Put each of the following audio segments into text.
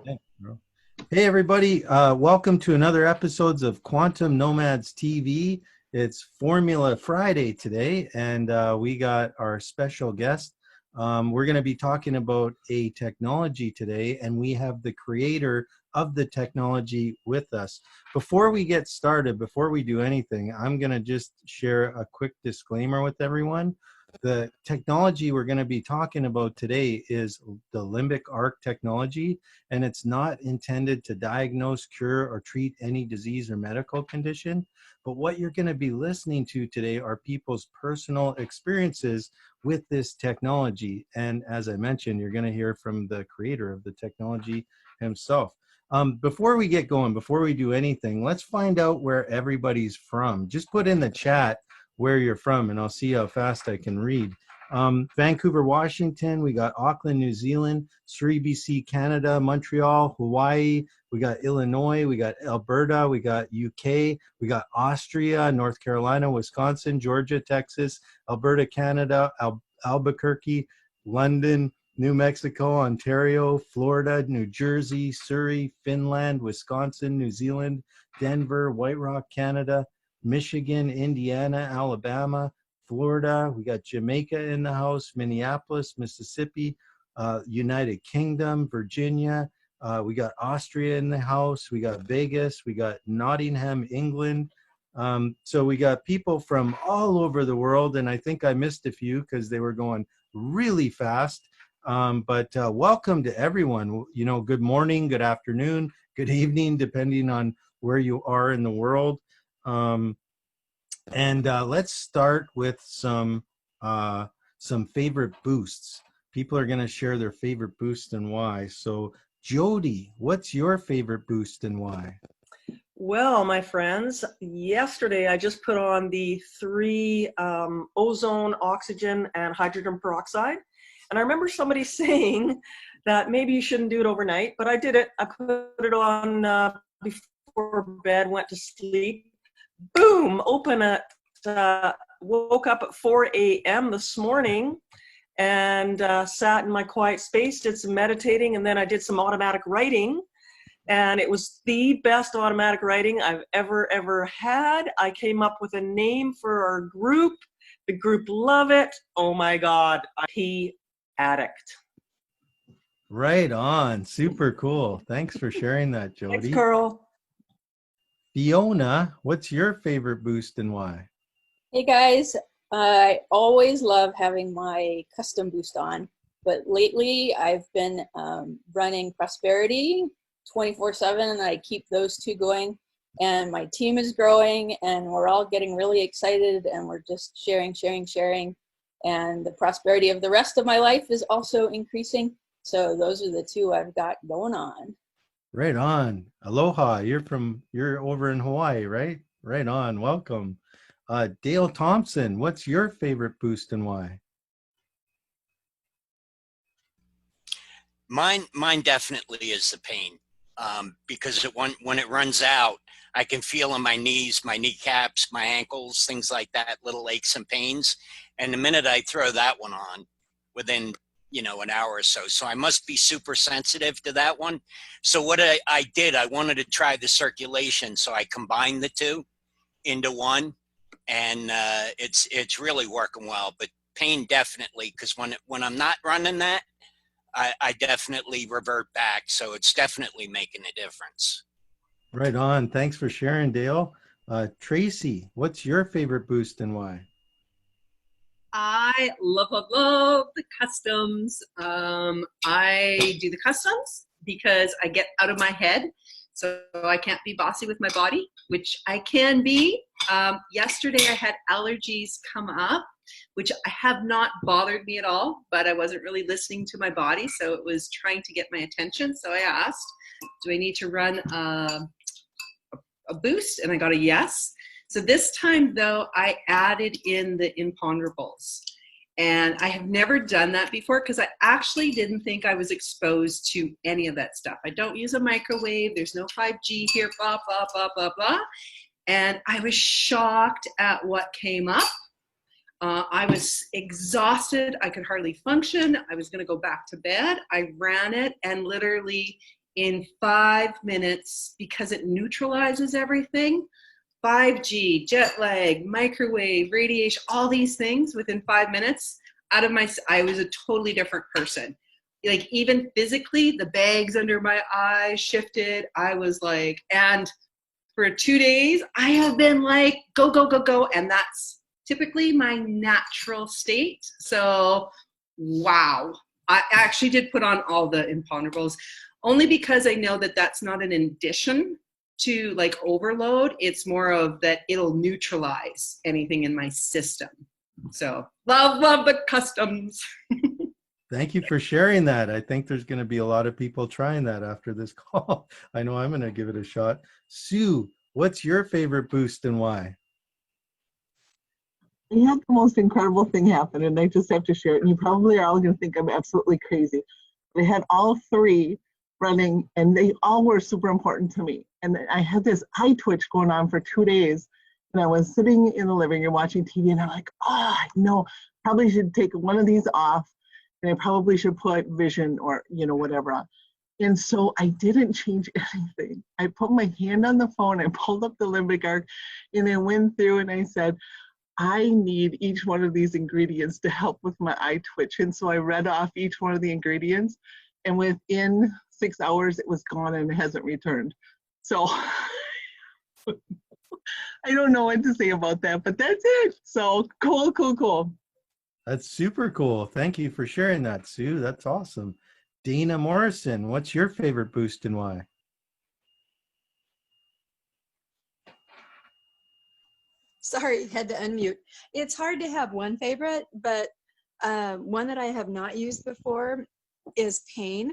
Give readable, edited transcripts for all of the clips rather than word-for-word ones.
Thanks, bro. Hey, everybody. Welcome to another episodes of Quantum Nomads TV. It's Formula Friday today, and we got our special guest. We're going to be talking about a technology today, and we have the creator of the technology with us. Before we get started, before we do anything, I'm going to just share a quick disclaimer with everyone. The technology we're going to be talking about today is the Limbic Arc technology, and it's not intended to diagnose, cure, or treat any disease or medical condition. But what you're going to be listening to today are people's personal experiences with this technology. And as I mentioned, you're going to hear from the creator of the technology himself. Before we get going, before we do anything, let's find out where everybody's from. Just put in the chat where you're from, and I'll see how fast I can read. Vancouver, Washington, we got Auckland, New Zealand, Surrey, BC, Canada, Montreal, Hawaii, we got Illinois, we got Alberta, we got UK, we got Austria, North Carolina, Wisconsin, Georgia, Texas, Alberta, Canada, Albuquerque, London, New Mexico, Ontario, Florida, New Jersey, Surrey, Finland, Wisconsin, New Zealand, Denver, White Rock, Canada, Michigan, Indiana, Alabama, Florida. We got Jamaica in the house, Minneapolis, Mississippi, United Kingdom, Virginia. We got Austria in the house. We got Vegas. We got Nottingham, England. So we got people from all over the world, and I think I missed a few because they were going really fast. But welcome to everyone. You know, good morning, good afternoon, good evening, depending on where you are in the world. Let's start with some favorite boosts. People are going to share their favorite boost and why. So Jody, what's your favorite boost and why? Well, my friends, yesterday I just put on the 3 ozone, oxygen, and hydrogen peroxide. And I remember somebody saying that maybe you shouldn't do it overnight, but I did it. I put it on before bed, went to sleep. Boom, woke up at 4 a.m. this morning and sat in my quiet space, did some meditating, and then I did some automatic writing. And it was the best automatic writing I've ever had. I came up with a name for our group. The group love it. Oh my God, IP addict. Right on, super cool. Thanks for sharing that, Jody. Thanks, Carl. Fiona, what's your favorite boost and why? Hey guys, I always love having my custom boost on, but lately I've been running Prosperity 24/7, and I keep those 2 going, and my team is growing, and we're all getting really excited, and we're just sharing, and the prosperity of the rest of my life is also increasing. So those are the 2 I've got going on. Right on. Aloha. You're over in Hawaii, right? Right on. Welcome. Dale Thompson, what's your favorite boost and why? Mine definitely is the pain, because when it runs out, I can feel in my knees, my kneecaps, my ankles, things like that, little aches and pains. And the minute I throw that one on, within an hour or so. So I must be super sensitive to that one. So what I did, I wanted to try the circulation. So I combined the 2 into one, and it's really working well. But pain definitely, because when I'm not running that, I definitely revert back. So it's definitely making a difference. Right on. Thanks for sharing, Dale. Tracy, what's your favorite boost and why? I love the customs. I do the customs because I get out of my head, so I can't be bossy with my body, which I can be. Yesterday I had allergies come up, which have not bothered me at all, but I wasn't really listening to my body, so it was trying to get my attention. So I asked, do I need to run a boost? And I got a yes. So this time, though, I added in the imponderables. And I have never done that before because I actually didn't think I was exposed to any of that stuff. I don't use a microwave. There's no 5G here, blah, blah, blah, blah, blah. And I was shocked at what came up. I was exhausted. I could hardly function. I was going to go back to bed. I ran it, and literally in 5 minutes because it neutralizes everything. 5G, jet lag, microwave, radiation, all these things within 5 minutes I was a totally different person. Like even physically, the bags under my eyes shifted. I was like, and for 2 days, I have been like, go, go, go, go. And that's typically my natural state. So, wow. I actually did put on all the imponderables only because I know that that's not an addition to like overload. It's more of that it'll neutralize anything in my system. So love the customs. Thank you for sharing that. I think there's going to be a lot of people trying that after this call. I know I'm going to give it a shot. Sue, what's your favorite boost and why? I had the most incredible thing happen, and I just have to share it. And you probably are all going to think I'm absolutely crazy. I had all three running, and they all were super important to me. And I had this eye twitch going on for 2 days. And I was sitting in the living room watching TV, and I'm like, no, probably should take one of these off. And I probably should put vision or, whatever on. And so I didn't change anything. I put my hand on the phone, I pulled up the Limbic Arc, and I went through and I said, I need each one of these ingredients to help with my eye twitch. And so I read off each one of the ingredients, and within 6 hours, it was gone and it hasn't returned. So I don't know what to say about that, but that's it. So cool. That's super cool. Thank you for sharing that, Sue. That's awesome. Dana Morrison, what's your favorite boost and why? Sorry, had to unmute. It's hard to have one favorite, but one that I have not used before is pain.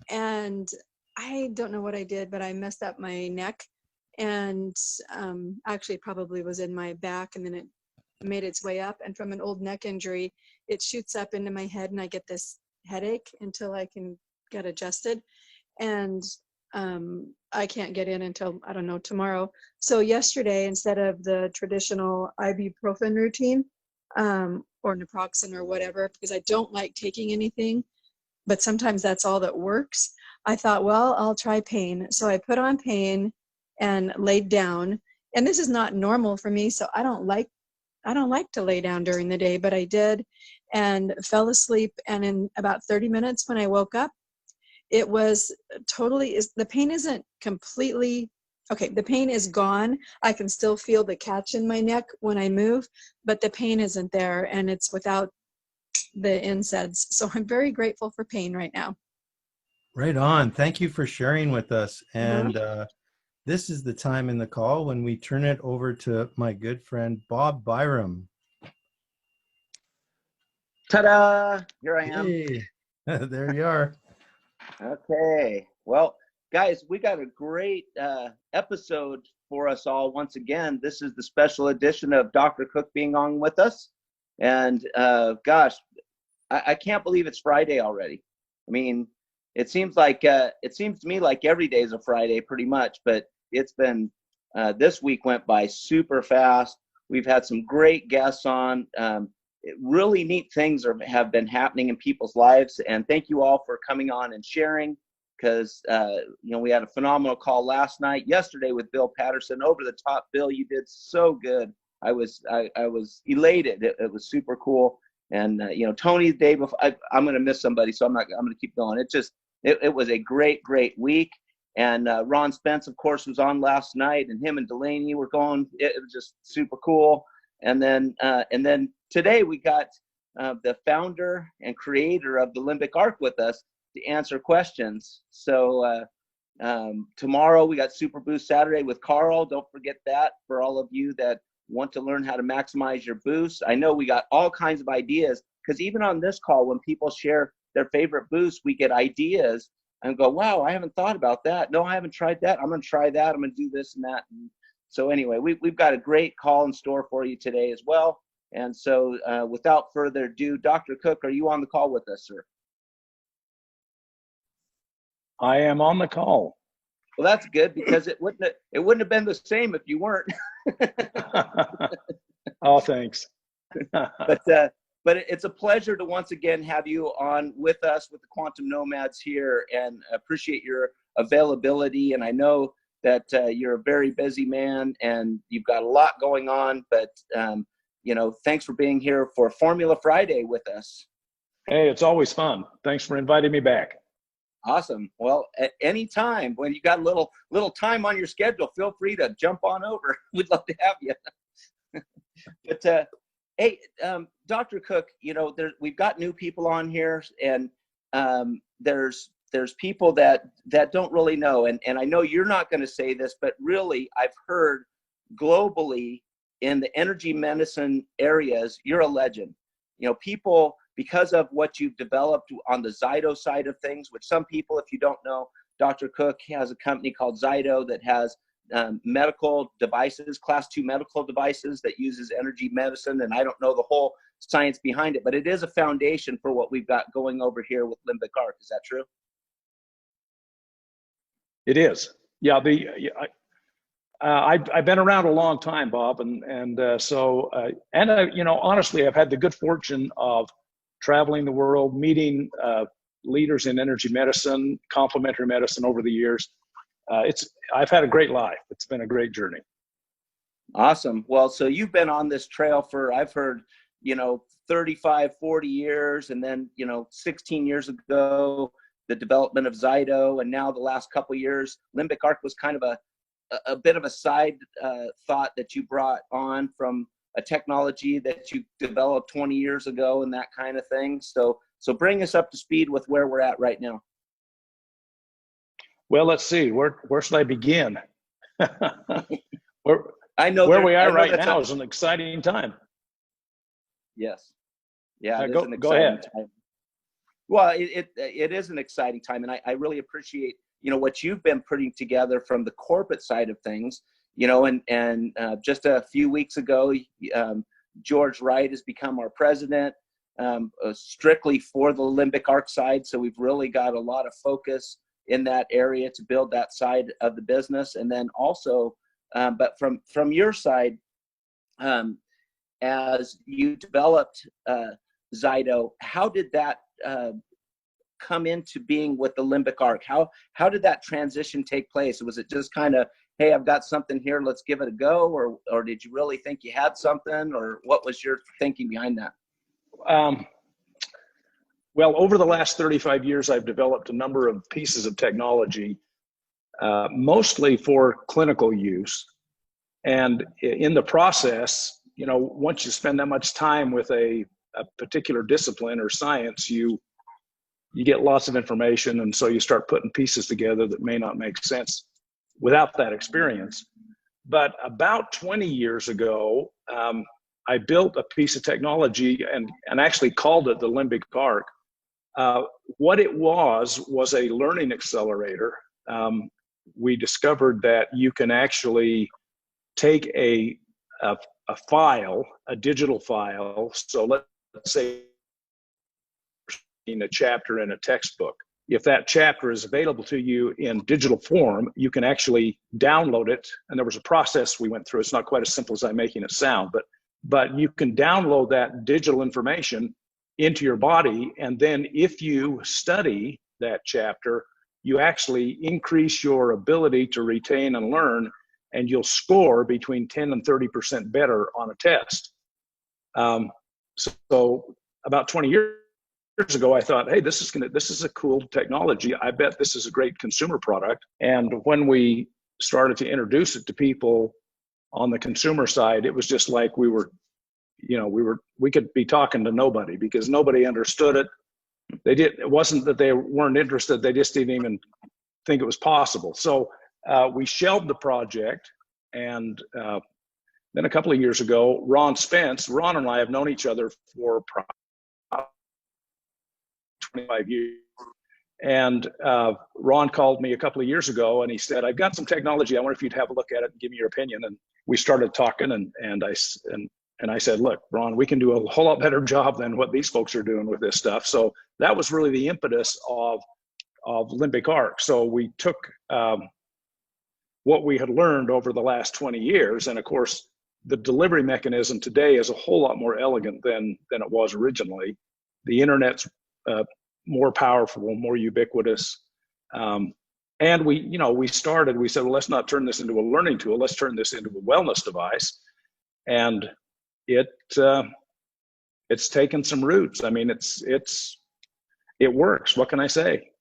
And I don't know what I did, but I messed up my neck, and actually probably was in my back, and then it made its way up. And from an old neck injury, it shoots up into my head, and I get this headache until I can get adjusted. And I can't get in until, I don't know, tomorrow. So yesterday, instead of the traditional ibuprofen routine or naproxen or whatever, because I don't like taking anything, but sometimes that's all that works, I thought, well, I'll try pain. So I put on pain and laid down. And this is not normal for me, so I don't like to lay down during the day, but I did and fell asleep. And in about 30 minutes when I woke up, it was totally, the pain isn't completely, okay, the pain is gone. I can still feel the catch in my neck when I move, but the pain isn't there, and it's without the NSAIDs. So I'm very grateful for pain right now. Right on. Thank you for sharing with us. And this is the time in the call when we turn it over to my good friend, Bob Byram. Ta-da! Here I am. Hey, there you are. Okay. Well, guys, we got a great episode for us all. Once again, this is the special edition of Dr. Cook being on with us. And gosh, I can't believe it's Friday already. I mean, it seems to me like every day is a Friday pretty much, but it's been, this week went by super fast. We've had some great guests on. Really neat things have been happening in people's lives, and thank you all for coming on and sharing, because we had a phenomenal call yesterday with Bill Patterson. Over the top, Bill, you did so good. I was elated. It was super cool. And Tony, the day before, I'm going to miss somebody, so I'm going to keep going. It was a great week. And Ron Spence, of course, was on last night, and him and Delaney were going. It was just super cool. And then today we got the founder and creator of the Limbic Arc with us to answer questions. So tomorrow we got Super Boost Saturday with Carl. Don't forget that for all of you that want to learn how to maximize your boost. I know we got all kinds of ideas, because even on this call, when people share their favorite boost, we get ideas and go, wow, I haven't thought about that. No, I haven't tried that. I'm going to try that. I'm going to do this and that. And so anyway, we've got a great call in store for you today as well. And so without further ado, Dr. Cook, are you on the call with us, sir? I am on the call. Well, that's good, because it wouldn't have been the same if you weren't. Oh, thanks. But it's a pleasure to once again have you on with us with the Quantum Nomads here, and appreciate your availability. And I know that you're a very busy man and you've got a lot going on, but thanks for being here for Formula Friday with us. Hey, it's always fun. Thanks for inviting me back. Awesome. Well, at any time when you got a little time on your schedule, feel free to jump on over. We'd love to have you. But hey, Dr. Cook, we've got new people on here, and there's people that don't really know, and I know you're not going to say this, but really I've heard globally in the energy medicine areas, you're a legend. People, because of what you've developed on the Zyto side of things, which some people, if you don't know, Dr. Cook has a company called Zyto that has medical devices, class 2 medical devices that uses energy medicine. And I don't know the whole science behind it, but it is a foundation for what we've got going over here with Limbic Arc. Is that true? It is. Yeah. I've been around a long time, Bob, so honestly, I've had the good fortune of traveling the world, meeting leaders in energy medicine, complementary medicine over the years. I've had a great life. It's been a great journey. Awesome. Well, so you've been on this trail for, I've heard, 35, 40 years, and then, 16 years ago, the development of Zyto, and now the last couple of years, Limbic Arc was kind of a bit of a side thought that you brought on from a technology that you developed 20 years ago and that kind of thing. So bring us up to speed with where we're at right now. Well, let's see. Where should I begin? Where we are right now is an exciting time. Yes. Yeah, it is an go exciting ahead. time. Well, it is an exciting time, and I really appreciate what you've been putting together from the corporate side of things. And just a few weeks ago, George Wright has become our president, strictly for the Limbic Arc side. So we've really got a lot of focus in that area to build that side of the business. And then also, but from your side, as you developed Zyto, how did that come into being with the Limbic Arc? How did that transition take place? Was it just kind of, hey, I've got something here, let's give it a go, or did you really think you had something, or what was your thinking behind that? Well, over the last 35 years, I've developed a number of pieces of technology, mostly for clinical use. And in the process, once you spend that much time with a particular discipline or science, you get lots of information, and so you start putting pieces together that may not make sense without that experience. But about 20 years ago, I built a piece of technology and actually called it the Limbic Arc. What it was a learning accelerator. We discovered that you can actually take a file, a digital file. So let's say in a chapter in a textbook. If that chapter is available to you in digital form, you can actually download it. And there was a process we went through. It's not quite as simple as I'm making it sound, but you can download that digital information into your body. And then if you study that chapter, you actually increase your ability to retain and learn, and you'll score between 10 and 30% better on a test. So about 20 years ago, I thought, hey, this is a cool technology. I bet this is a great consumer product. And when we started to introduce it to people on the consumer side, it was just like we could be talking to nobody, because nobody understood it. It wasn't that they weren't interested, they just didn't even think it was possible. So we shelved the project, and then a couple of years ago, Ron and I have known each other for 25 years. And Ron called me a couple of years ago, and he said, I've got some technology. I wonder if you'd have a look at it and give me your opinion. And we started talking, and I said, look, Ron, we can do a whole lot better job than what these folks are doing with this stuff. So that was really the impetus of Limbic Arc. So we took what we had learned over the last 20 years. And of course, the delivery mechanism today is a whole lot more elegant than it was originally. The internet's more powerful, more ubiquitous. And we said, well, let's not turn this into a learning tool. Let's turn this into a wellness device. And it's taken some roots. I mean, it works. What can I say?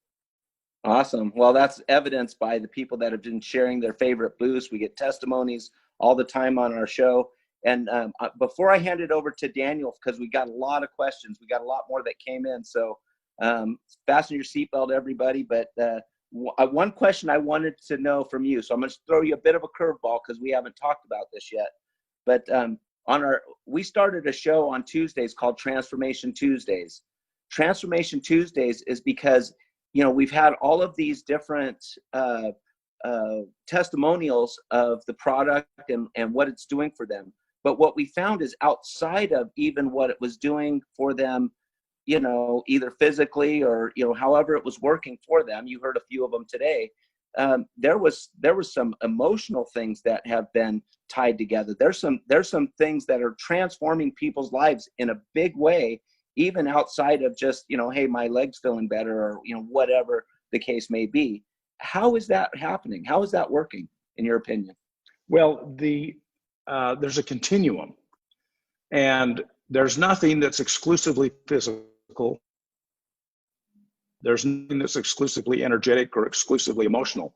Awesome. Well, that's evidenced by the people that have been sharing their favorite boosts. We get testimonies all the time on our show. And before I hand it over to Daniel, because we got a lot of questions, we got a lot more that came in. So fasten your seatbelt, everybody. But one question I wanted to know from you. So I'm going to throw you a bit of a curveball because we haven't talked about this yet. But we started a show on Tuesdays called Transformation Tuesdays. Transformation Tuesdays is because we've had all of these different testimonials of the product and what it's doing for them. But what we found is outside of even what it was doing for them, either physically or, however it was working for them, you heard a few of them today, there was some emotional things that have been tied together. There's some things that are transforming people's lives in a big way, even outside of just, hey, my leg's feeling better, or, whatever the case may be. How is that happening? How is that working, in your opinion? Well, there's a continuum, and there's nothing that's exclusively physical. There's nothing that's exclusively energetic or exclusively emotional.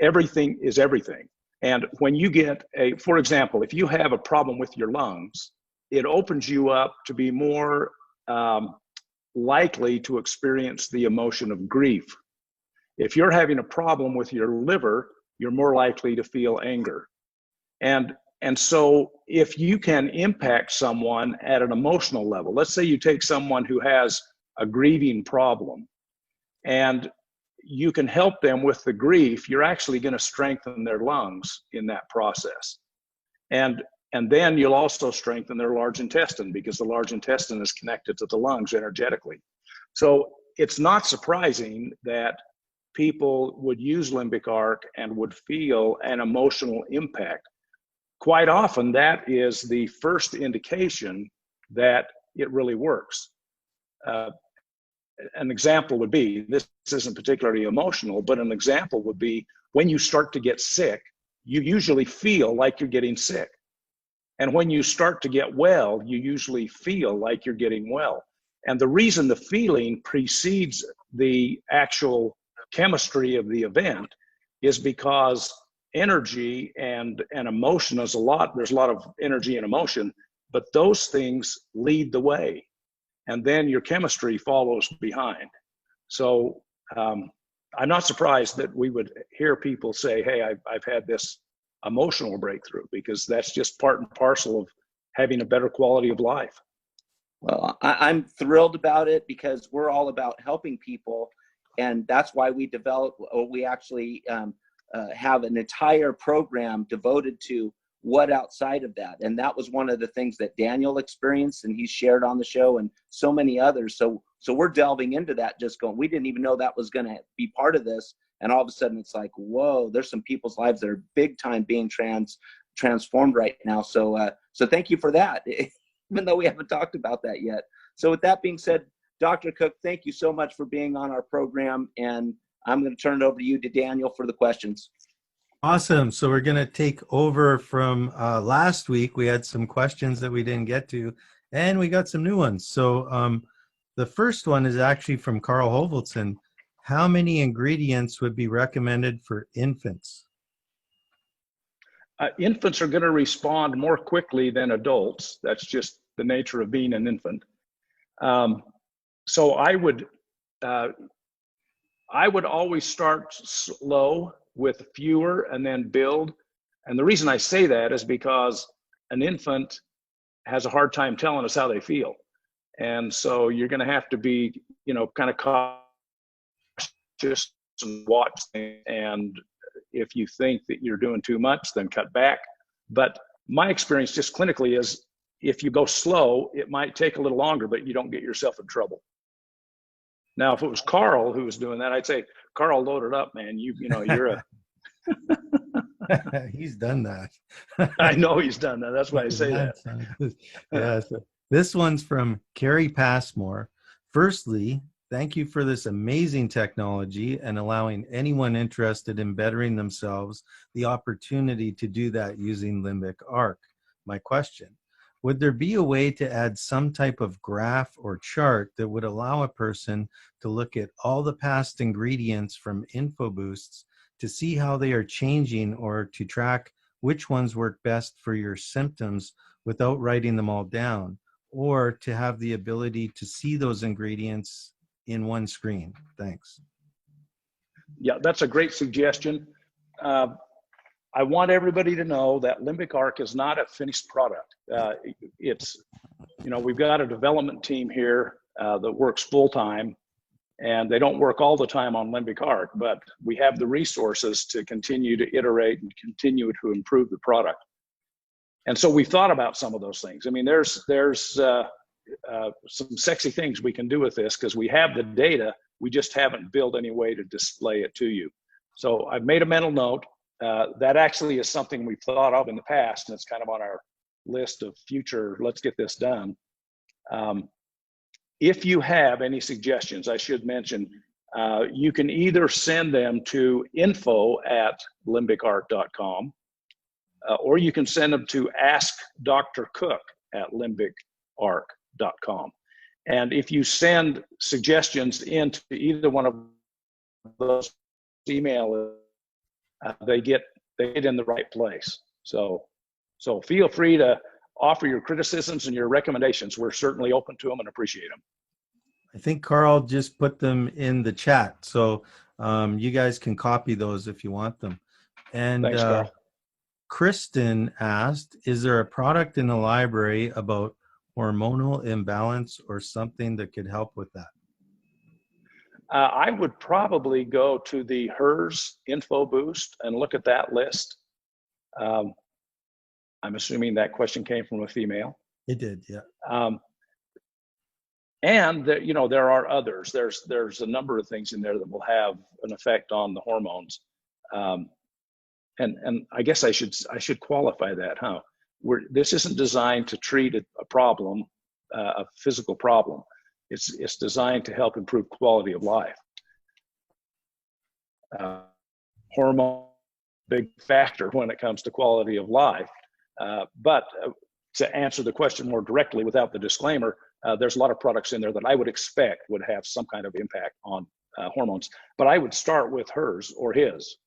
Everything is everything. And when you get for example, if you have a problem with your lungs, it opens you up to be more likely to experience the emotion of grief. If you're having a problem with your liver, you're more likely to feel anger. And so if you can impact someone at an emotional level, let's say you take someone who has a grieving problem and you can help them with the grief, you're actually going to strengthen their lungs in that process. And then you'll also strengthen their large intestine, because the large intestine is connected to the lungs energetically. So it's not surprising that people would use Limbic Arc and would feel an emotional impact. Quite often, that is the first indication that it really works. An example would be, this isn't particularly emotional, but an example would be when you start to get sick, you usually feel like you're getting sick. And when you start to get well, you usually feel like you're getting well. And the reason the feeling precedes the actual chemistry of the event is because energy and emotion there's a lot of energy and emotion, but those things lead the way. And then your chemistry follows behind. So I'm not surprised that we would hear people say, hey, I've had this emotional breakthrough, because that's just part and parcel of having a better quality of life. Well, I'm thrilled about it, because we're all about helping people. And that's why we actually have an entire program devoted to what outside of that. And that was one of the things that Daniel experienced, and he's shared on the show, and so many others. So we're delving into that, just going, we didn't even know that was going to be part of this. And all of a sudden it's like, whoa, there's some people's lives that are big time being transformed right now. So thank you for that, even though we haven't talked about that yet. So with that being said, Dr. Cook, thank you so much for being on our program. And I'm going to turn it over to you, to Daniel, for the questions. Awesome. So we're going to take over from last week. We had some questions that we didn't get to, and we got some new ones. So the first one is actually from Carl Hovelson. How many ingredients would be recommended for infants? Infants are going to respond more quickly than adults. That's just the nature of being an infant. So I would always start slow with fewer and then build. And the reason I say that is because an infant has a hard time telling us how they feel. And so you're going to have to be, kind of cautious and watch things. And if you think that you're doing too much, then cut back. But my experience just clinically is, if you go slow, it might take a little longer, but you don't get yourself in trouble. Now, if it was Carl who was doing that, I'd say, Carl, load it up, man. You're a... He's done that. I know he's done that. That's why I say that. Yeah. So this one's from Carrie Passmore. Firstly, Thank you for this amazing technology and allowing anyone interested in bettering themselves the opportunity to do that using Limbic Arc. My question, would there be a way to add some type of graph or chart that would allow a person to look at all the past ingredients from InfoBoosts to see how they are changing, or to track which ones work best for your symptoms without writing them all down, or to have the ability to see those ingredients in one screen? Thanks. Yeah, that's a great suggestion. I want everybody to know that Limbic Arc is not a finished product. It's, we've got a development team here that works full time, and they don't work all the time on Limbic Arc, but we have the resources to continue to iterate and continue to improve the product. And so we've thought about some of those things. I mean, there's some sexy things we can do with this because we have the data. We just haven't built any way to display it to you. So I've made a mental note. That actually is something we've thought of in the past, and it's kind of on our list of future, let's get this done. If you have any suggestions, I should mention, you can either send them to info@limbicarc.com, or you can send them to askdrcook@limbicarc.com. And if you send suggestions into either one of those email, they get in the right place. So feel free to offer your criticisms and your recommendations. We're certainly open to them and appreciate them. I think Carl just put them in the chat, so you guys can copy those if you want them. And thanks, Carl. Kristen asked, is there a product in the library about hormonal imbalance or something that could help with that? I would probably go to the HERS Info Boost and look at that list. I'm assuming that question came from a female. It did, yeah. And there are others. There's a number of things in there that will have an effect on the hormones. And I guess I should qualify that, huh? This isn't designed to treat a problem, a physical problem. It's designed to help improve quality of life. Hormone, big factor when it comes to quality of life. But to answer the question more directly without the disclaimer, there's a lot of products in there that I would expect would have some kind of impact on hormones. But I would start with hers or his.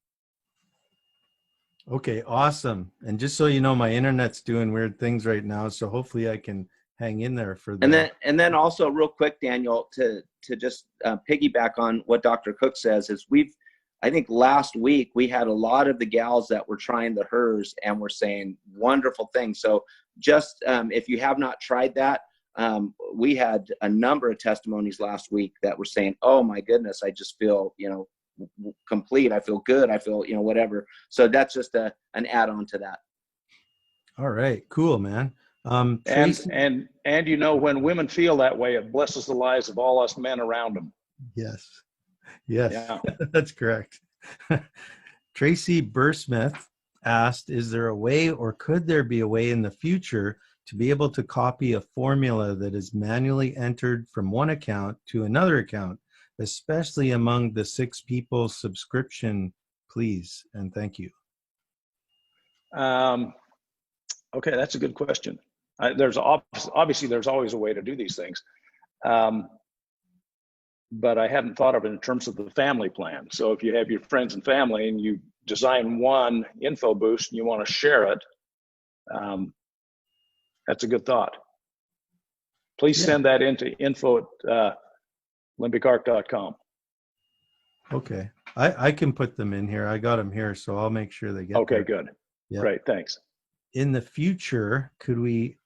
Okay, awesome. And just so you know, my internet's doing weird things right now, so hopefully I can hang in there for that. And then also real quick, Daniel, to just piggyback on what Dr. Cook says is I think last week we had a lot of the gals that were trying the HERS and were saying wonderful things. So just if you have not tried that, we had a number of testimonies last week that were saying, oh my goodness, I just feel, complete. I feel good. I feel, whatever. So that's just an add-on to that. All right, cool, man. And when women feel that way, it blesses the lives of all us men around them. Yes. Yeah. That's correct. Tracy Bursmith asked, is there a way, or could there be a way in the future to be able to copy a formula that is manually entered from one account to another account, especially among the 6 people subscription, please? And thank you. Okay, that's a good question. There's always a way to do these things. But I hadn't thought of it in terms of the family plan. So if you have your friends and family and you design one info boost and you want to share it, that's a good thought. Please send that into info@limbicarc.com. Okay, I can put them in here. I got them here, so I'll make sure they get okay there. Good. Yep. Great, thanks. In the future,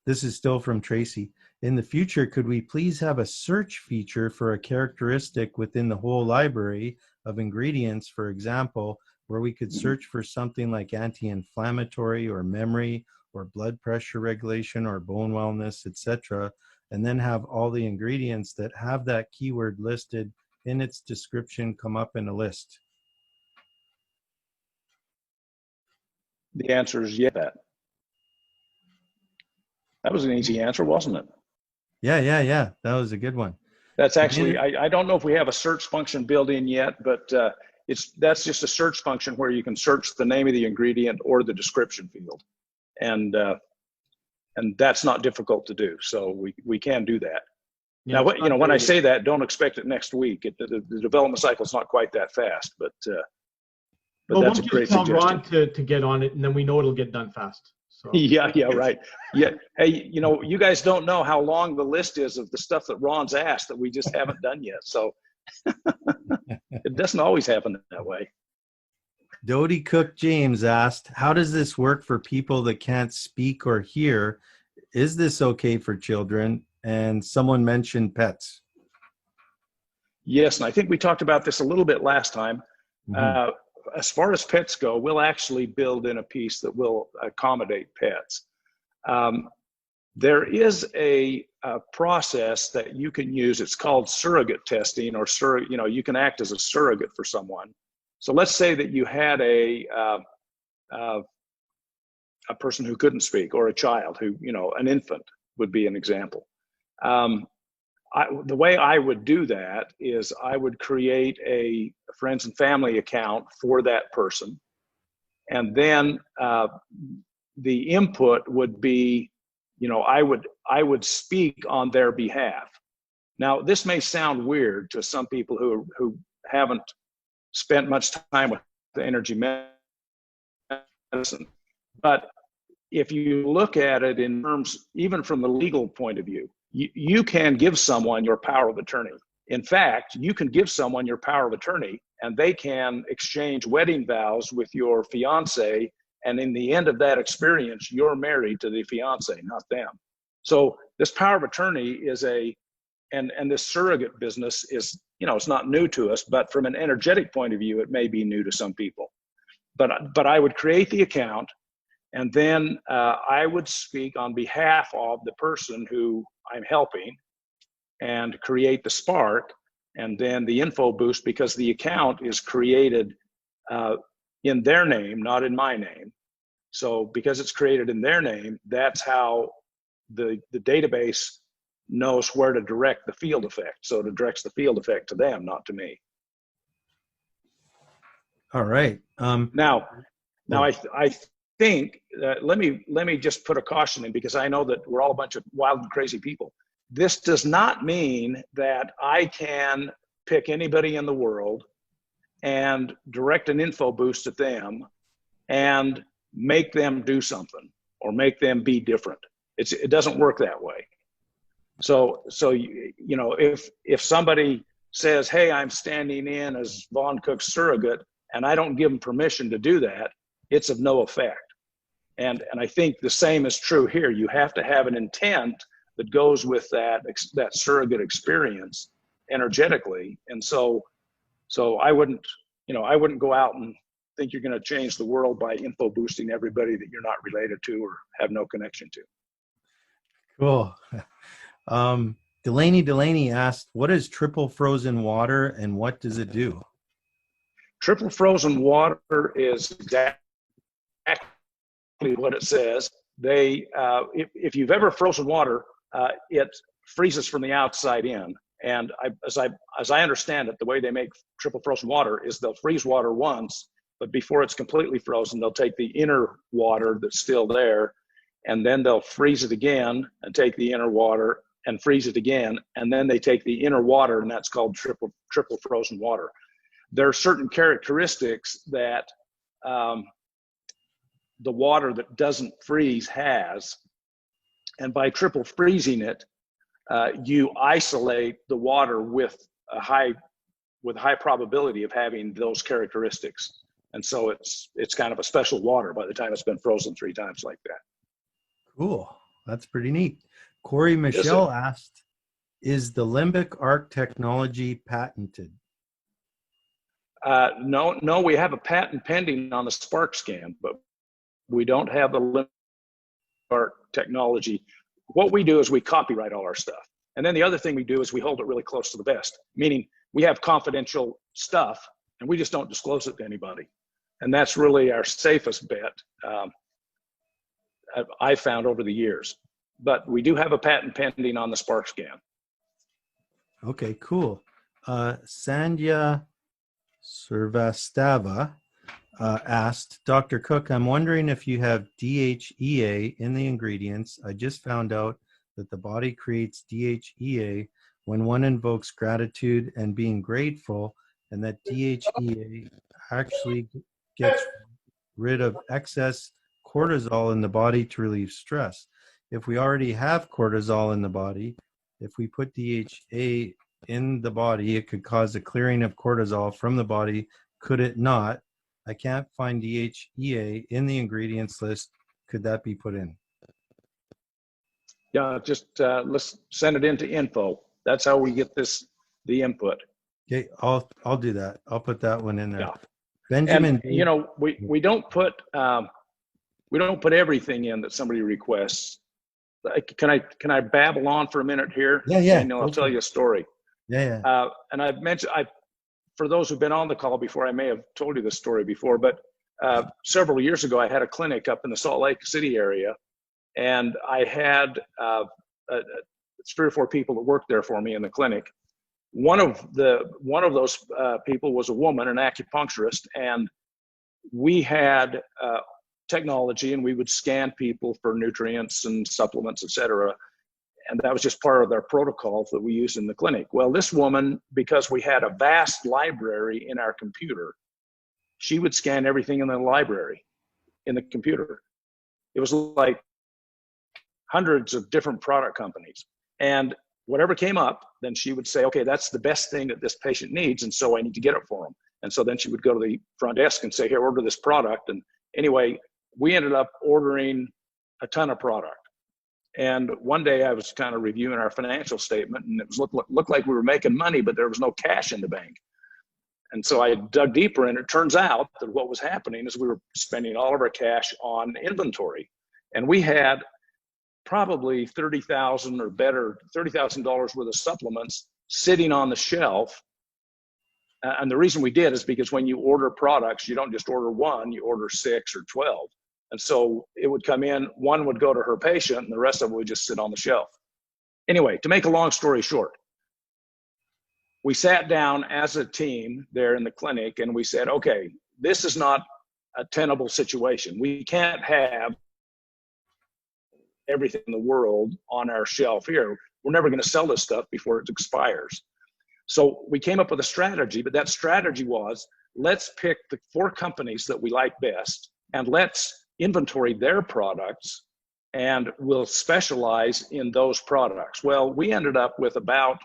this is still from Tracy, in the future, could we please have a search feature for a characteristic within the whole library of ingredients, for example, where we could search for something like anti-inflammatory or memory or blood pressure regulation or bone wellness, etc., and then have all the ingredients that have that keyword listed in its description come up in a list? The answer is yes. That was an easy answer, wasn't it? Yeah. That was a good one. That's actually, I don't know if we have a search function built in yet, but that's just a search function where you can search the name of the ingredient or the description field. And that's not difficult to do. So we can do that. Yeah, now, when I say that, don't expect it next week. The development cycle is not quite that fast, but that's a great tell suggestion. Ron to get on it, and then we know it'll get done fast. So. Yeah, right. Yeah. Hey, you guys don't know how long the list is of the stuff that Ron's asked that we just haven't done yet. So it doesn't always happen that way. Dodie Cook James asked, how does this work for people that can't speak or hear? Is this okay for children? And someone mentioned pets. Yes, and I think we talked about this a little bit last time. Mm-hmm. As far as pets go, we'll actually build in a piece that will accommodate pets. There is a process that you can use. It's called surrogate testing, or you can act as a surrogate for someone. So let's say that you had a person who couldn't speak, or a child who, an infant would be an example. The way I would do that is I would create a friends and family account for that person. And then the input would be, I would speak on their behalf. Now, this may sound weird to some people who haven't spent much time with the energy medicine, but if you look at it in terms, even from the legal point of view, you can give someone your power of attorney. In fact, you can give someone your power of attorney, and they can exchange wedding vows with your fiance. And in the end of that experience, you're married to the fiance, not them. So this power of attorney is and this surrogate business is, it's not new to us, but from an energetic point of view, it may be new to some people. But I would create the account, and then I would speak on behalf of the person who I'm helping and create the spark, and then the info boost, because the account is created in their name, not in my name. So because it's created in their name, that's how the database knows where to direct the field effect. So it directs the field effect to them, not to me. All right. Now I think that let me just put a caution in, because I know that we're all a bunch of wild and crazy people. This does not mean that I can pick anybody in the world and direct an info boost at them and make them do something or make them be different. It doesn't work that way. So if somebody says, hey, I'm standing in as Vaughn Cook's surrogate, and I don't give them permission to do that, it's of no effect. And I think the same is true here. You have to have an intent that goes with that surrogate experience energetically. And so I wouldn't go out and think you're going to change the world by info boosting everybody that you're not related to or have no connection to. Cool. Delaney asked, what is triple frozen water and what does it do? Triple frozen water is exactly what it says. If you've ever frozen water, it freezes from the outside in. And as I understand it, the way they make triple frozen water is they'll freeze water once, but before it's completely frozen, they'll take the inner water that's still there, and then they'll freeze it again and take the inner water and freeze it again, and then they take the inner water, and that's called triple frozen water. There are certain characteristics that the water that doesn't freeze has, and by triple freezing it, you isolate the water with a high probability of having those characteristics, and so it's kind of a special water by the time it's been frozen 3 times like that. Cool, that's pretty neat. Corey Michelle asked, is the Limbic Arc technology patented? No, we have a patent pending on the Spark scan, but we don't have the Limbic Arc technology. What we do is we copyright all our stuff. And then the other thing we do is we hold it really close to the vest, meaning we have confidential stuff and we just don't disclose it to anybody. And that's really our safest bet I found over the years. But we do have a patent pending on the Spark scan. Okay, cool. Sandhya Srivastava asked, Dr. Cook, I'm wondering if you have DHEA in the ingredients. I just found out that the body creates DHEA when one invokes gratitude and being grateful, and that DHEA actually gets rid of excess cortisol in the body to relieve stress. If we already have cortisol in the body, if we put DHA in the body, it could cause a clearing of cortisol from the body, could it not? I can't find DHEA in the ingredients list. Could that be put in? Yeah, just let's send it into info. That's how we get the input. Okay, I'll do that. I'll put that one in there. Yeah. Benjamin, And you know, we don't put everything in that somebody requests. Can I babble on for a minute here? Yeah. And I'll tell you a story. Yeah. And I've mentioned, for those who've been on the call before, I may have told you this story before, but several years ago, I had a clinic up in the Salt Lake City area, and I had 3 or 4 people that worked there for me in the clinic. One of those people was a woman, an acupuncturist, and we had technology, and we would scan people for nutrients and supplements, et cetera. And that was just part of their protocol that we used in the clinic. Well, this woman, because we had a vast library in our computer, she would scan everything in the library, in the computer. It was like hundreds of different product companies. And whatever came up, then she would say, okay, that's the best thing that this patient needs, and so I need to get it for them. And so then she would go to the front desk and say, here, order this product. And anyway, we ended up ordering a ton of product. And one day I was kind of reviewing our financial statement, and it was looked like we were making money, but there was no cash in the bank. And so I dug deeper, and it turns out that what was happening is we were spending all of our cash on inventory. And we had probably $30,000 or better, $30,000 worth of supplements sitting on the shelf. And the reason we did is because when you order products, you don't just order one, you order 6 or 12. And so it would come in, one would go to her patient, and the rest of it would just sit on the shelf. Anyway, to make a long story short, we sat down as a team there in the clinic, and we said, okay, this is not a tenable situation. We can't have everything in the world on our shelf here. We're never going to sell this stuff before it expires. So we came up with a strategy, but that strategy was, let's pick the 4 companies that we like best, and let's inventory their products, and we'll specialize in those products. Well, we ended up with about,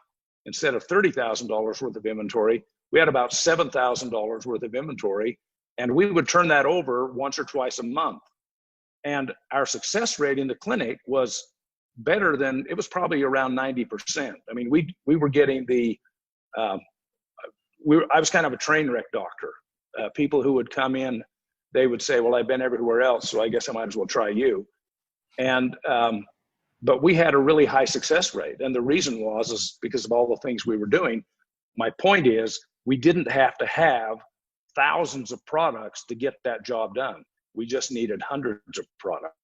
instead of $30,000 worth of inventory, we had about $7,000 worth of inventory, and we would turn that over once or twice a month. And our success rate in the clinic was better than, it was probably around 90%. I mean, we were getting I was kind of a train wreck doctor. People who would come in, they would say, well, I've been everywhere else, so I guess I might as well try you. And, but we had a really high success rate. And the reason is because of all the things we were doing. My point is, we didn't have to have thousands of products to get that job done. We just needed hundreds of products.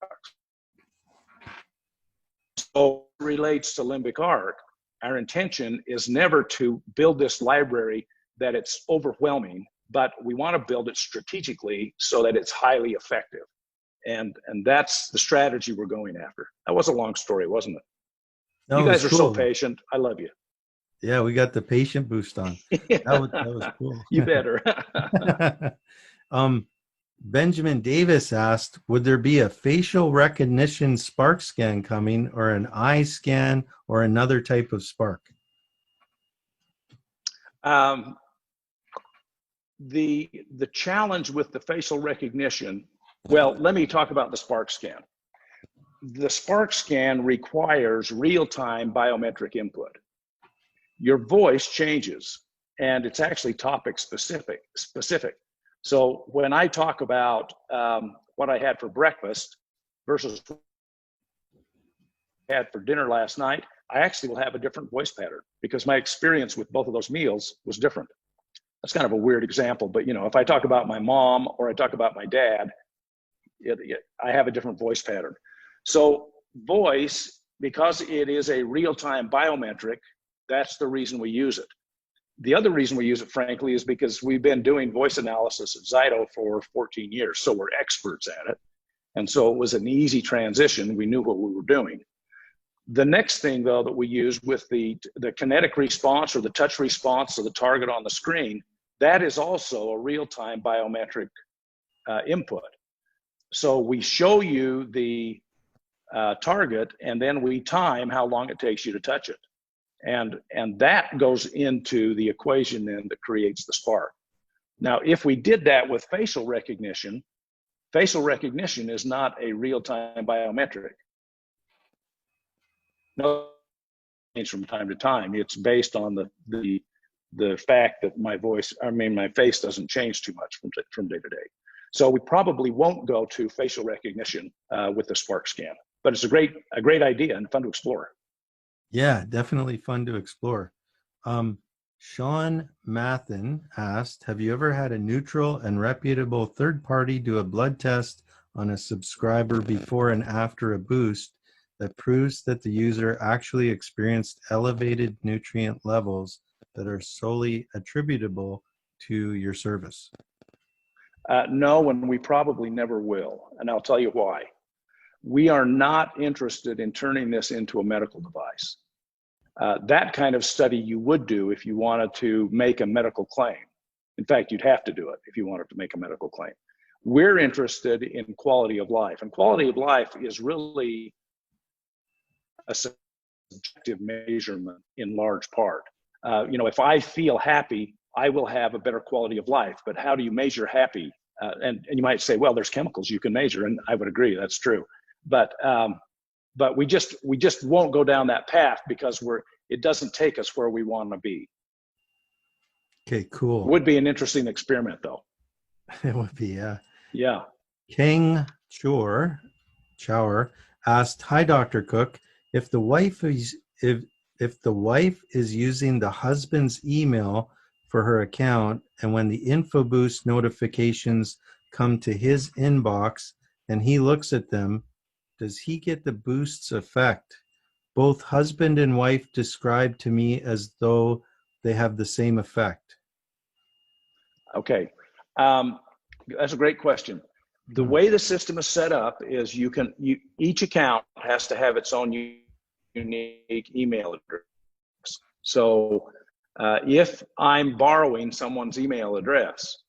So it relates to Limbic Arc. Our intention is never to build this library that it's overwhelming, but we want to build it strategically so that it's highly effective. And that's the strategy we're going after. That was a long story, wasn't it? No, you guys are cool. so patient. I love you. Yeah, we got the patient boost on. That was cool. You better. Benjamin Davis asked, would there be a facial recognition spark scan coming, or an eye scan, or another type of spark? The challenge with the facial recognition, well, let me talk about the spark scan. The spark scan requires real-time biometric input. Your voice changes, and it's actually topic specific. So when I talk about what I had for breakfast versus what I had for dinner last night, I actually will have a different voice pattern because my experience with both of those meals was different. That's kind of a weird example, but if I talk about my mom or I talk about my dad, I have a different voice pattern. So voice, because it is a real-time biometric, That's the reason we use it. The other reason we use it, frankly, is because we've been doing voice analysis at Zyto for 14 years, so we're experts at it. And so it was an easy transition. We knew what we were doing. The next thing, though, that we use with the kinetic response or the touch response of the target on the screen, that is also a real-time biometric input. So we show you the target, and then we time how long it takes you to touch it. And that goes into the equation then that creates the spark. Now, if we did that with facial recognition is not a real-time biometric. No, change from time to time. It's based on the fact that my face doesn't change too much from day to day. So we probably won't go to facial recognition with the spark scan, but it's a great idea and fun to explore. Yeah, definitely fun to explore. Sean Mathen asked, have you ever had a neutral and reputable third party do a blood test on a subscriber before and after a boost that proves that the user actually experienced elevated nutrient levels that are solely attributable to your service? No, and we probably never will. And I'll tell you why. We are not interested in turning this into a medical device. That kind of study you would do if you wanted to make a medical claim. In fact, you'd have to do it if you wanted to make a medical claim. We're interested in quality of life, and quality of life is really a subjective measurement in large part. If I feel happy, I will have a better quality of life, but how do you measure happy? And you might say, well, there's chemicals you can measure, and I would agree, that's true. But we just won't go down that path because it doesn't take us where we want to be. Okay, cool. Would be an interesting experiment, though. It would be, yeah. Yeah. King Chower asked, "Hi, Dr. Cook. If the wife is using the husband's email for her account, and when the InfoBoost notifications come to his inbox and he looks at them, does he get the boost's effect? Both husband and wife describe to me as though they have the same effect." Okay. That's a great question. The way the system is set up is each account has to have its own unique email address. So if I'm borrowing someone's email address,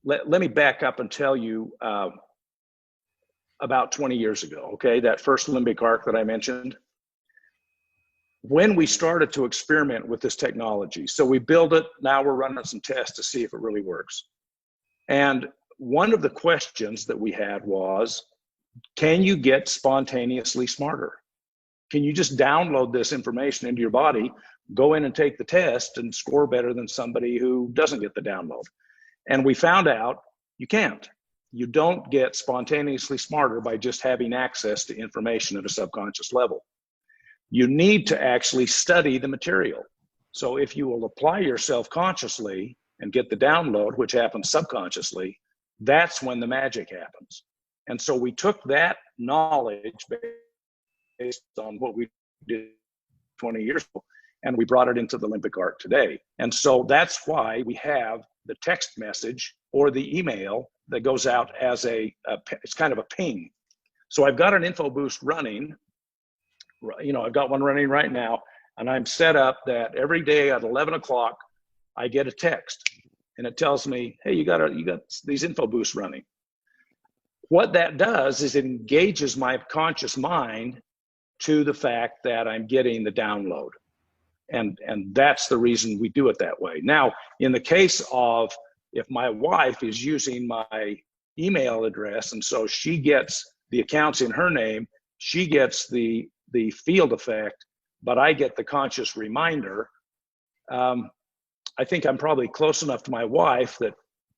let me back up and tell you about 20 years ago, okay, that first Limbic Arc that I mentioned. When we started to experiment with this technology, so we build it, now we're running some tests to see if it really works. And one of the questions that we had was, can you get spontaneously smarter? Can you just download this information into your body, go in and take the test and score better than somebody who doesn't get the download? And we found out you can't. You don't get spontaneously smarter by just having access to information at a subconscious level. You need to actually study the material. So if you will apply yourself consciously and get the download, which happens subconsciously, that's when the magic happens. And so we took that knowledge based on what we did 20 years ago, and we brought it into the Limbic Arc today. And so that's why we have the text message or the email that goes out as it's kind of a ping. So I've got an InfoBoost running. I've got one running right now, and I'm set up that every day at 11 o'clock, I get a text, and it tells me, hey, you got these InfoBoosts running. What that does is it engages my conscious mind to the fact that I'm getting the download. And that's the reason we do it that way. Now, in the case of if my wife is using my email address, and so she gets the accounts in her name, she gets the field effect, but I get the conscious reminder, I think I'm probably close enough to my wife that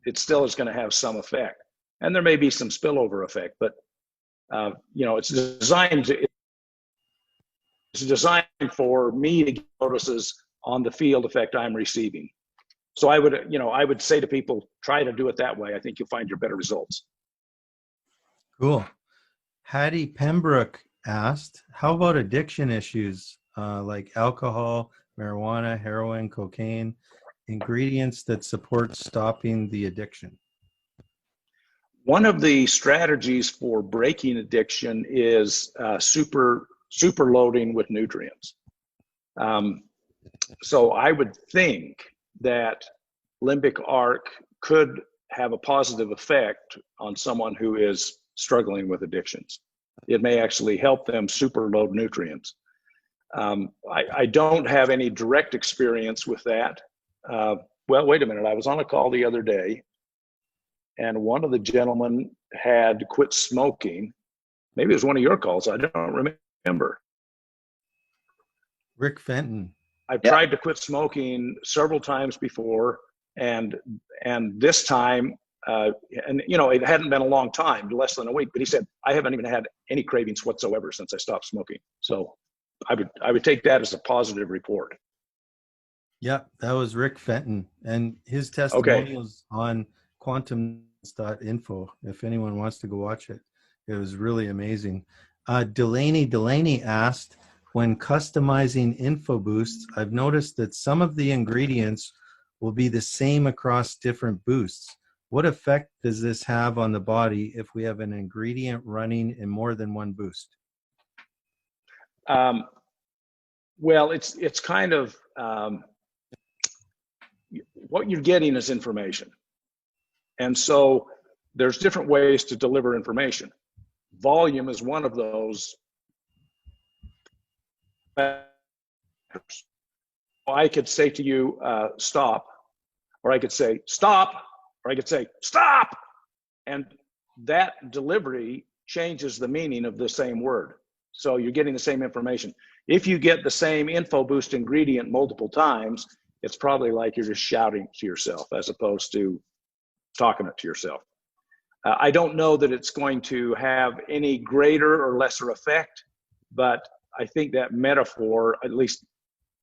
it still is going to have some effect. And there may be some spillover effect, but it's designed for me to get notices on the field effect I'm receiving. So I would say to people, try to do it that way. I think you'll find your better results. Cool. Hattie Pembroke asked, how about addiction issues? like alcohol, marijuana, heroin, cocaine, ingredients that support stopping the addiction? One of the strategies for breaking addiction is super loading with nutrients. So I would think that Limbic Arc could have a positive effect on someone who is struggling with addictions. It may actually help them super load nutrients. I don't have any direct experience with that. Well, wait a minute. I was on a call the other day, and one of the gentlemen had quit smoking. Maybe it was one of your calls. I don't remember. Rick Fenton. I've tried to quit smoking several times before, and this time, and you know, it hadn't been a long time, less than a week, but he said, I haven't even had any cravings whatsoever since I stopped smoking. So I would take that as a positive report. Yep, that was Rick Fenton, and his testimonials on quantum.info. If anyone wants to go watch it, it was really amazing. Delaney asked, when customizing info boosts, I've noticed that some of the ingredients will be the same across different boosts. What effect does this have on the body if we have an ingredient running in more than one boost? Well, it's kind of what you're getting is information. And so there's different ways to deliver information. Volume is one of those. I could say to you, stop, or I could say, stop, or I could say, stop. And that delivery changes the meaning of the same word. So you're getting the same information. If you get the same info boost ingredient multiple times, it's probably like you're just shouting to yourself as opposed to talking it to yourself. I don't know that it's going to have any greater or lesser effect, but I think that metaphor, at least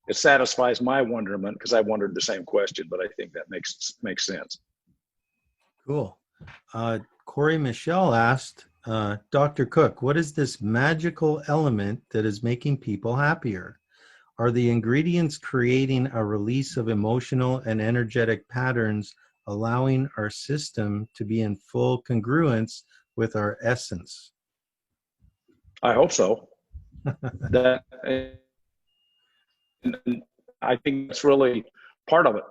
it satisfies my wonderment, because I wondered the same question, but I think that makes sense. Cool. Corey Michelle asked, Dr. Cook, what is this magical element that is making people happier? Are the ingredients creating a release of emotional and energetic patterns, allowing our system to be in full congruence with our essence? I hope so. That, I think that's really part of it.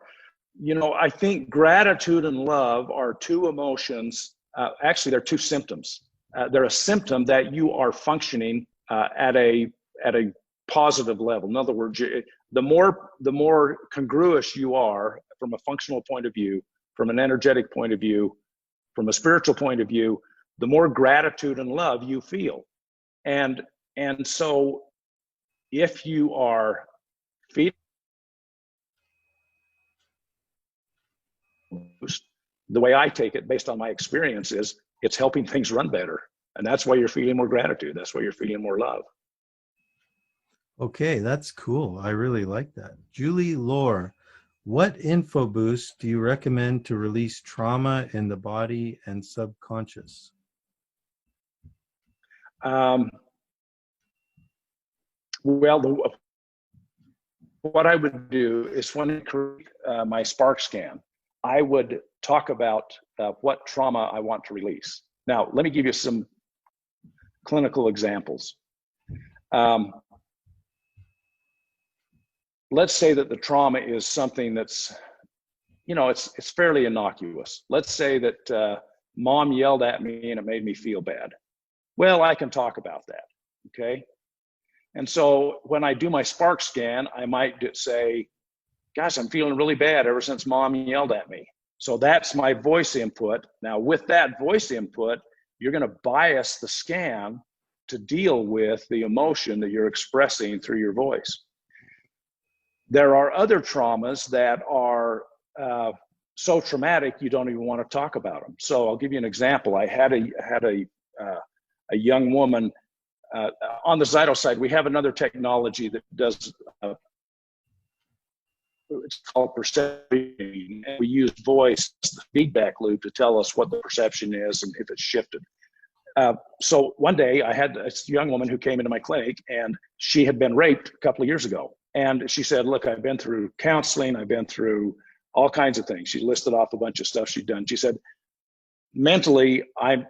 You know, I think gratitude and love are two emotions. Actually, they're two symptoms. They're a symptom that you are functioning at a positive level. In other words, the more congruous you are from a functional point of view, from an energetic point of view, from a spiritual point of view, the more gratitude and love you feel. And so if you are feeling the way I take it based on my experience is it's helping things run better. And that's why you're feeling more gratitude. That's why you're feeling more love. Okay, that's cool. I really like that. Julie Lohr, what info boost do you recommend to release trauma in the body and subconscious? Well, what I would do is when I create my Spark scan, I would talk about what trauma I want to release. Now, let me give you some clinical examples. Let's say that the trauma is something that's, you know, it's fairly innocuous. Let's say that mom yelled at me and it made me feel bad. Well, I can talk about that, okay? And so when I do my Spark scan, I might say, gosh, I'm feeling really bad ever since mom yelled at me. So that's my voice input. Now with that voice input, you're gonna bias the scan to deal with the emotion that you're expressing through your voice. There are other traumas that are so traumatic you don't even want to talk about them. So I'll give you an example. I had a young woman on the Zyto side. We have another technology that does it's called perception. We use voice, the feedback loop, to tell us what the perception is and if it's shifted. So one day I had this young woman who came into my clinic, and she had been raped a couple of years ago. And she said, look, I've been through counseling. I've been through all kinds of things. She listed off a bunch of stuff she'd done. She said, mentally, I'm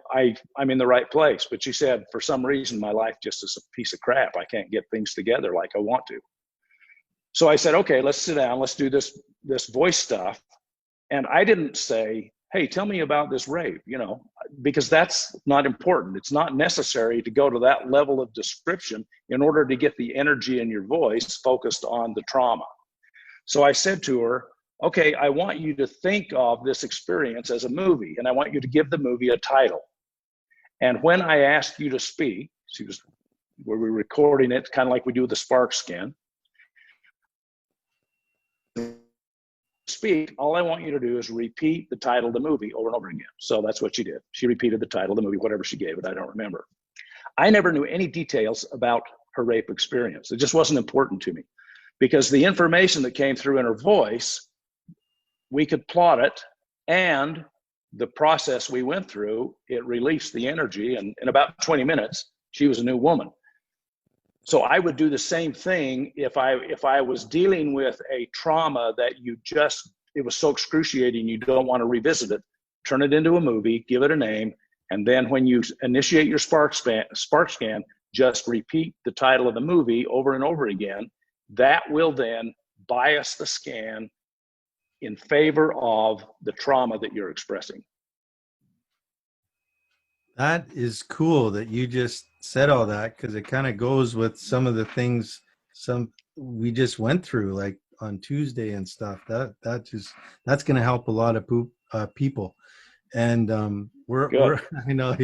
in the right place. But she said, for some reason, my life just is a piece of crap. I can't get things together like I want to. So I said, okay, let's sit down. Let's do this voice stuff. And I didn't say, hey, tell me about this rape, because that's not important. It's not necessary to go to that level of description in order to get the energy in your voice focused on the trauma. So I said to her, okay, I want you to think of this experience as a movie, and I want you to give the movie a title. And when I asked you to speak, we were recording it kind of like we do with the spark scan. Speak, all I want you to do is repeat the title of the movie over and over again. So that's what she did. She repeated the title of the movie, whatever she gave it, I don't remember. I never knew any details about her rape experience. It just wasn't important to me, because the information that came through in her voice, we could plot it, and the process we went through, it released the energy, and in about 20 minutes, she was a new woman. So I would do the same thing if I was dealing with a trauma that it was so excruciating you don't want to revisit it. Turn it into a movie, give it a name, and then when you initiate your spark scan, just repeat the title of the movie over and over again. That will then bias the scan in favor of the trauma that you're expressing. That is cool that you just said all that, because it kind of goes with some of the things we just went through, like on Tuesday and stuff. That's going to help a lot of people. And we're I know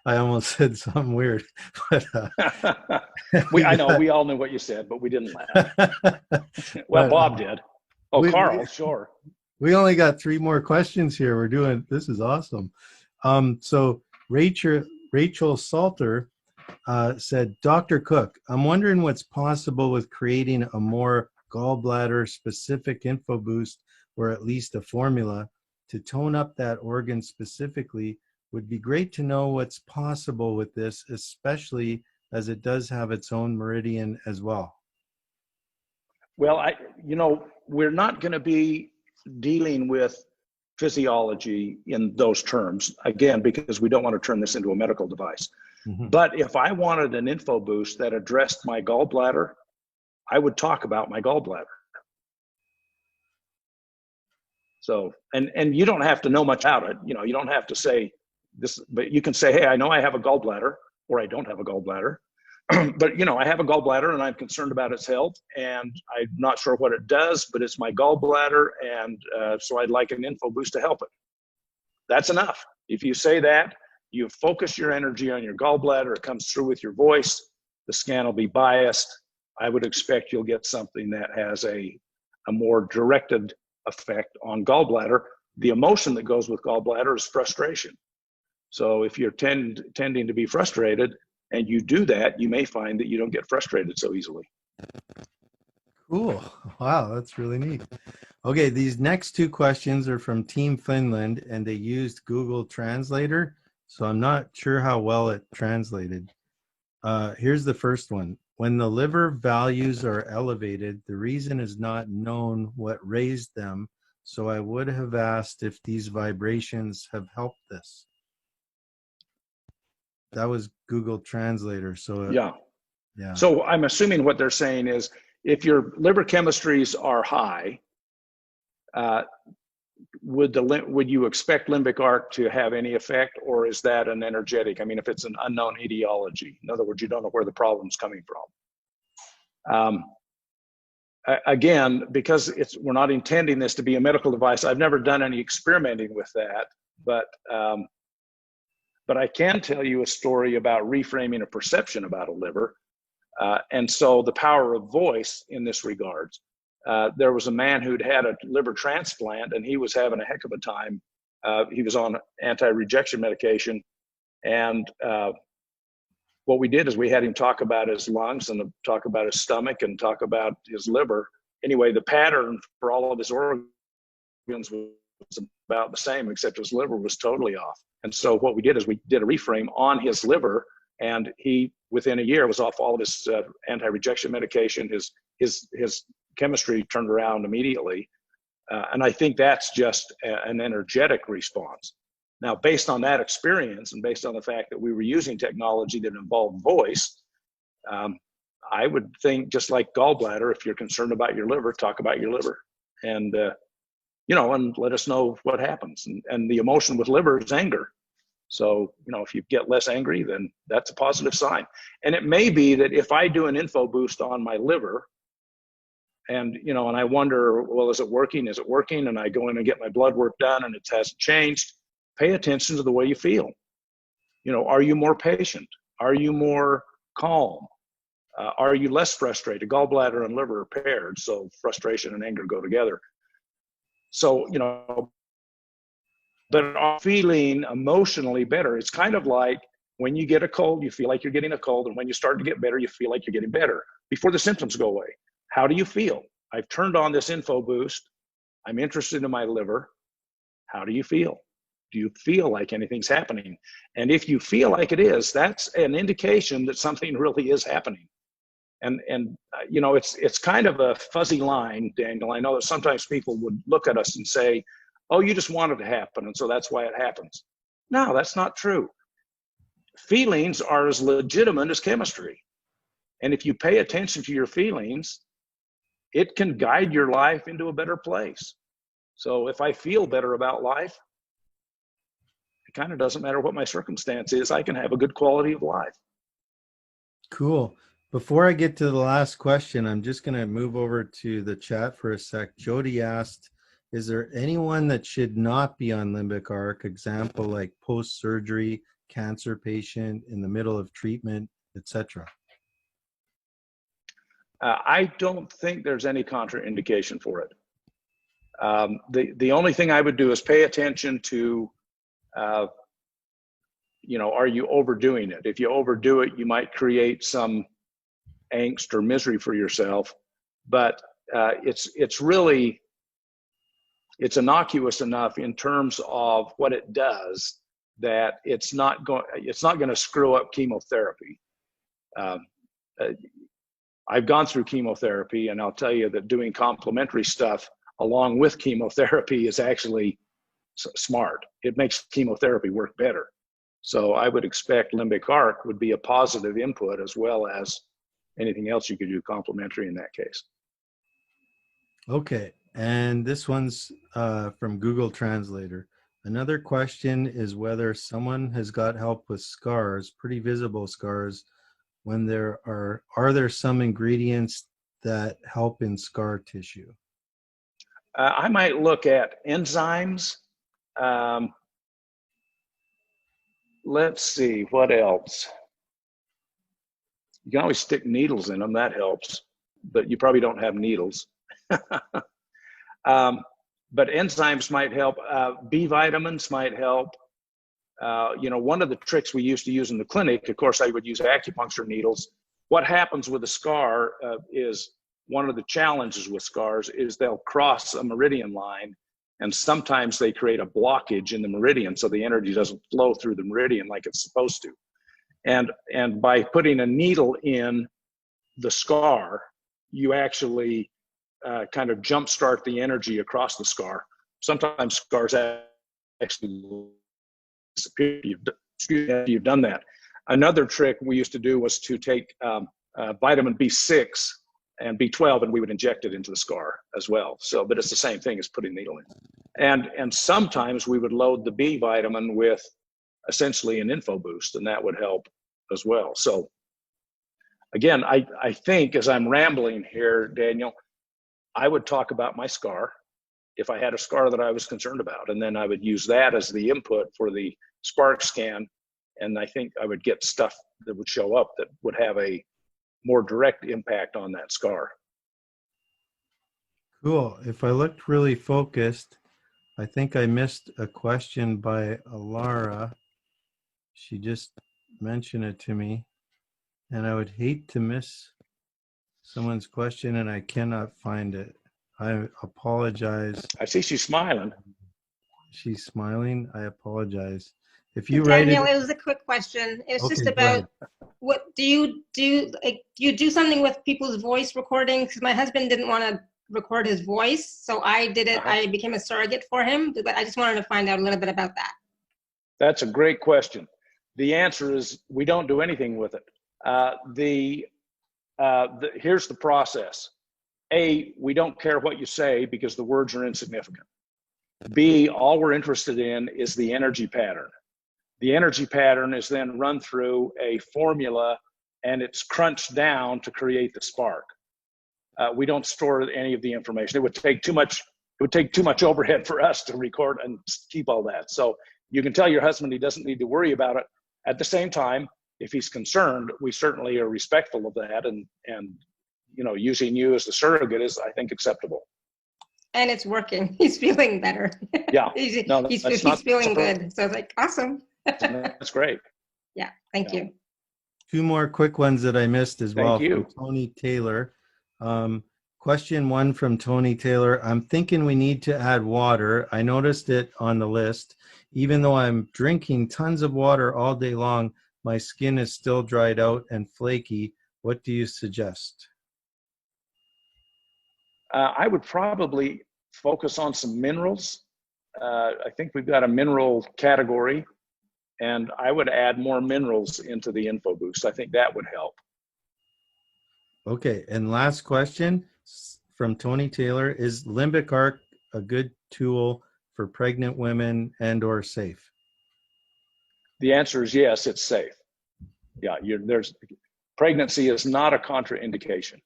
I almost said something weird, but I know we all knew what you said, but we didn't laugh. Well, Bob did. Oh, Carl, sure. We only got 3 more questions here. This is awesome. So Rachel Salter said, Dr. Cook, I'm wondering what's possible with creating a more gallbladder specific info boost, or at least a formula to tone up that organ specifically. Would be great to know what's possible with this, especially as it does have its own meridian as well. Well, we're not going to be dealing with physiology in those terms, again, because we don't want to turn this into a medical device. Mm-hmm. But if I wanted an info boost that addressed my gallbladder, I would talk about my gallbladder. So, and you don't have to know much about it. You don't have to say this, but you can say, hey, I know I have a gallbladder, or I don't have a gallbladder. But, I have a gallbladder and I'm concerned about its health, and I'm not sure what it does, but it's my gallbladder. And so I'd like an info boost to help it. That's enough. If you say that, you focus your energy on your gallbladder, it comes through with your voice, the scan will be biased. I would expect you'll get something that has a more directed effect on gallbladder. The emotion that goes with gallbladder is frustration. So if you're tending to be frustrated, and you do that, you may find that you don't get frustrated so easily. Cool. Wow, that's really neat. Okay, these next 2 questions are from Team Finland, and they used Google Translator, so I'm not sure how well it translated. Here's the first one. When the liver values are elevated, the reason is not known what raised them, so I would have asked if these vibrations have helped this. That was Google Translator. So yeah. So I'm assuming what they're saying is, if your liver chemistries are high, would you expect Limbic Arc to have any effect, or is that an energetic? I mean, if it's an unknown etiology, in other words, you don't know where the problem's coming from. Again, because we're not intending this to be a medical device, I've never done any experimenting with that, but I can tell you a story about reframing a perception about a liver. And so the power of voice in this regards. There was a man who'd had a liver transplant, and he was having a heck of a time. He was on anti-rejection medication. And what we did is we had him talk about his lungs and talk about his stomach and talk about his liver. Anyway, the pattern for all of his organs was about the same, except his liver was totally off. And so what we did is we did a reframe on his liver, and he, within a year, was off all of his anti-rejection medication. His chemistry turned around immediately. And I think that's just an energetic response. Now, based on that experience and based on the fact that we were using technology that involved voice, I would think, just like gallbladder, if you're concerned about your liver, talk about your liver. And, and let us know what happens. And the emotion with liver is anger. So, if you get less angry, then that's a positive sign. And it may be that if I do an info boost on my liver, and I wonder, well, is it working? Is it working? And I go in and get my blood work done and it hasn't changed. Pay attention to the way you feel. Are you more patient? Are you more calm? Are you less frustrated? Gallbladder and liver are paired, so frustration and anger go together. So, but are feeling emotionally better. It's kind of like when you get a cold, you feel like you're getting a cold. And when you start to get better, you feel like you're getting better before the symptoms go away. How do you feel? I've turned on this info boost. I'm interested in my liver. How do you feel? Do you feel like anything's happening? And if you feel like it is, that's an indication that something really is happening. And it's kind of a fuzzy line, Daniel. I know that sometimes people would look at us and say, oh, you just want it to happen, and so that's why it happens. No, that's not true. Feelings are as legitimate as chemistry. And if you pay attention to your feelings, it can guide your life into a better place. So if I feel better about life, it kind of doesn't matter what my circumstance is. I can have a good quality of life. Cool. Before I get to the last question, I'm just going to move over to the chat for a sec. Jody asked, is there anyone that should not be on Limbic Arc? Example, like post-surgery, cancer patient, in the middle of treatment, etc. I don't think there's any contraindication for it. The only thing I would do is pay attention to, are you overdoing it? If you overdo it, you might create some angst or misery for yourself. But it's innocuous enough in terms of what it does that it's not going to screw up chemotherapy. I've gone through chemotherapy, and I'll tell you that doing complementary stuff along with chemotherapy is actually smart. It makes chemotherapy work better. So I would expect Limbic Arc would be a positive input as well as anything else you could do complementary in that case. Okay, and this one's from Google Translator. Another question is whether someone has got help with scars, pretty visible scars, when there are there some ingredients that help in scar tissue? I might look at enzymes. Let's see, what else? You can always stick needles in them, that helps, but you probably don't have needles. But enzymes might help. B vitamins might help. One of the tricks we used to use in the clinic, of course, I would use acupuncture needles. What happens with a scar is one of the challenges with scars is they'll cross a meridian line, and sometimes they create a blockage in the meridian, so the energy doesn't flow through the meridian like it's supposed to. And by putting a needle in the scar, you actually kind of jumpstart the energy across the scar. Sometimes scars actually disappear. You've done that. Another trick we used to do was to take vitamin B6 and B12, and we would inject it into the scar as well. So, but it's the same thing as putting a needle in. And sometimes we would load the B vitamin with essentially an info boost, and that would help as well. So again, I think as I'm rambling here, Daniel, I would talk about my scar if I had a scar that I was concerned about, and then I would use that as the input for the spark scan, and I think I would get stuff that would show up that would have a more direct impact on that scar. Cool. If I looked really focused, I think I missed a question by Alara. She just mentioned it to me, and I would hate to miss someone's question, and I cannot find it. I apologize. I see she's smiling. She's smiling. I apologize. If you write Daniel, it, it was a quick question. It's just okay, go ahead. about what do you do? Like, do you do something with people's voice recording? Because my husband didn't want to record his voice, so I did it. I became a surrogate for him, but I just wanted to find out a little bit about that. That's a great question. The answer is we don't do anything with it. Here's the process. A, we don't care what you say because the words are insignificant. B, all we're interested in is the energy pattern. The energy pattern is then run through a formula and it's crunched down to create the spark. We don't store any of the information. It would take too much overhead for us to record and keep all that. So you can tell your husband he doesn't need to worry about it. At the same time, if he's concerned, we certainly are respectful of that, and using you as the surrogate is, I think, acceptable. And it's working. He's feeling better. Yeah. he's not feeling good. So I was like, awesome. That's great. Yeah. Thank you. Two more quick ones that I missed as well. Thank you. From Tony Taylor. Question one from Tony Taylor. I'm thinking we need to add water. I noticed it on the list. Even though I'm drinking tons of water all day long, my skin is still dried out and flaky. What do you suggest? I would probably focus on some minerals. I think we've got a mineral category, and I would add more minerals into the Info Boost. I think that would help. Okay, and last question from Tony Taylor. Is Limbic Arc a good tool for pregnant women and or safe? The answer is yes, it's safe. Yeah, pregnancy is not a contraindication.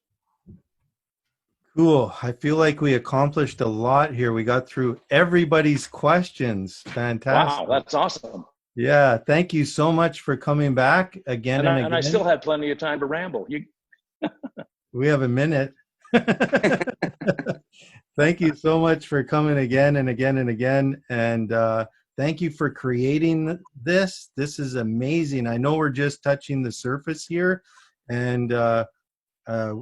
Cool. I feel like we accomplished a lot here. We got through everybody's questions. Fantastic. Wow, that's awesome. Yeah, thank you so much for coming back again and again. And I still have plenty of time to ramble. We have a minute. Thank you so much for coming again and again and again. And thank you for creating this. This is amazing. I know we're just touching the surface here. And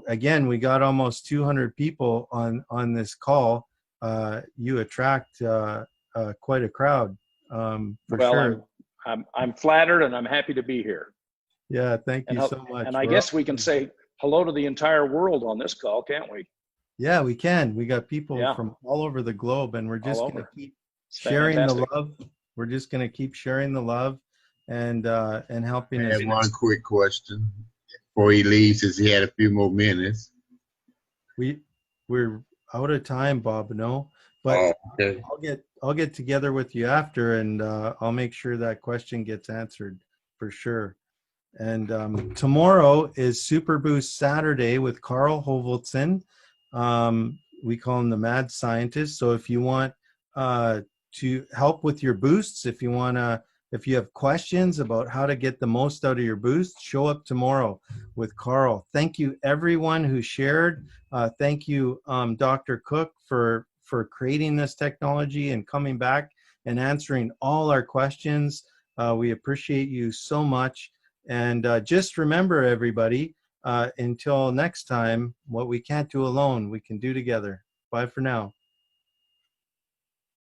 again, we got almost 200 people on this call. You attract quite a crowd, for sure. I'm flattered and I'm happy to be here. Yeah, thank you so much. And I guess we can say hello to the entire world on this call, can't we? Yeah, we can. We got people from all over the globe, and we're just going to keep sharing the love. We're just going to keep sharing the love and helping us. I have one quick question before he leaves, since he had a few more minutes. We're out of time, Bob. No, but okay. I'll get together with you after, and I'll make sure that question gets answered for sure. And tomorrow is Super Boost Saturday with Carl Hoveltson. We call him the mad scientist. So if you want to help with your boosts, if you have questions about how to get the most out of your boost, show up tomorrow with Carl. Thank you everyone who shared. Thank you, Dr. Cook, for creating this technology and coming back and answering all our questions. We appreciate you so much. And just remember, everybody, until next time, what we can't do alone, we can do together. Bye for now.